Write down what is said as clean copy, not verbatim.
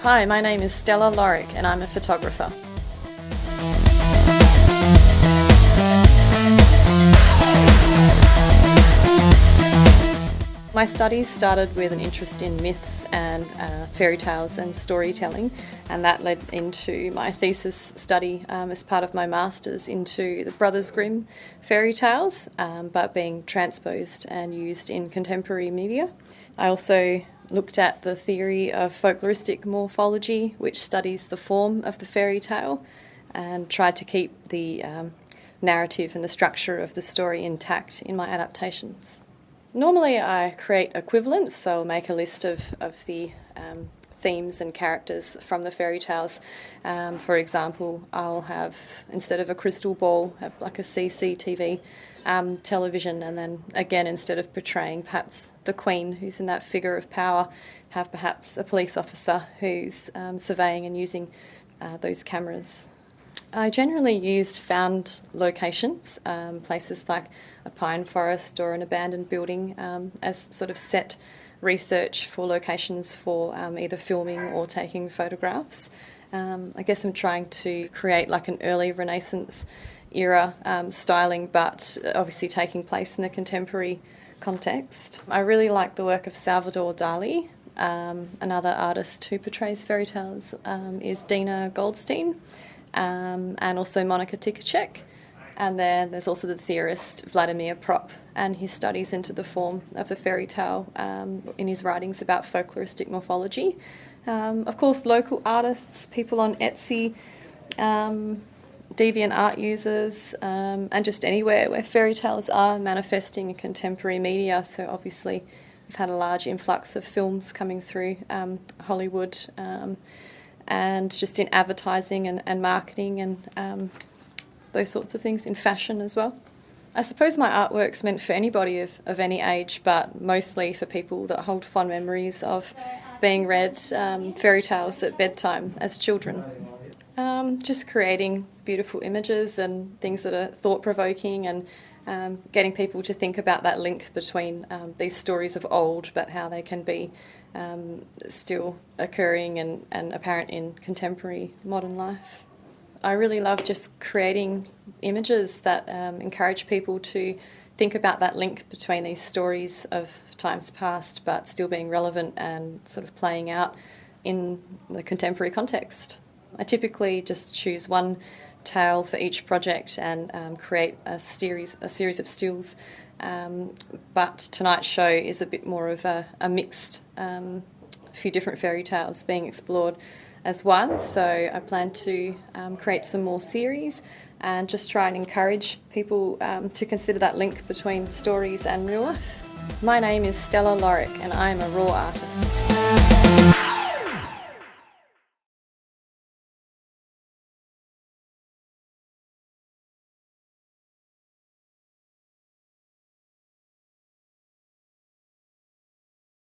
Hi, my name is Stella Lorick and I'm a photographer. My studies started with an interest in myths and fairy tales and storytelling, and that led into my thesis study as part of my master's into the Brothers Grimm fairy tales, but being transposed and used in contemporary media. I also looked at the theory of folkloristic morphology, which studies the form of the fairy tale, and tried to keep the narrative and the structure of the story intact in my adaptations. Normally I create equivalents, so I'll make a list of the themes and characters from the fairy tales. For example, I'll have, instead of a crystal ball, have like a CCTV television, and then again, instead of portraying perhaps the Queen, who's in that figure of power, have perhaps a police officer who's surveying and using those cameras. I generally used found locations, places like a pine forest or an abandoned building, as sort of set research for locations for either filming or taking photographs. I guess I'm trying to create like an early Renaissance era styling, but obviously taking place in a contemporary context. I really like the work of Salvador Dali. Another artist who portrays fairy tales is Dina Goldstein. And also Monica Tikacek. And then there's also the theorist Vladimir Prop and his studies into the form of the fairy tale in his writings about folkloristic morphology. Of course, local artists, people on Etsy, deviant art users, and just anywhere where fairy tales are manifesting in contemporary media. So obviously we've had a large influx of films coming through Hollywood, and just in advertising and marketing and those sorts of things, in fashion as well. I suppose my artwork's meant for anybody of any age, but mostly for people that hold fond memories of being read fairy tales at bedtime as children. Just creating beautiful images and things that are thought-provoking, and getting people to think about that link between these stories of old, but how they can be still occurring and apparent in contemporary modern life. I really love just creating images that encourage people to think about that link between these stories of times past, but still being relevant and sort of playing out in the contemporary context. I typically just choose one tale for each project and create a series of stills. But tonight's show is a bit more of a mixed few different fairy tales being explored as one. So I plan to create some more series and just try and encourage people to consider that link between stories and real life. My name is Stella Lorick and I am a RAW artist.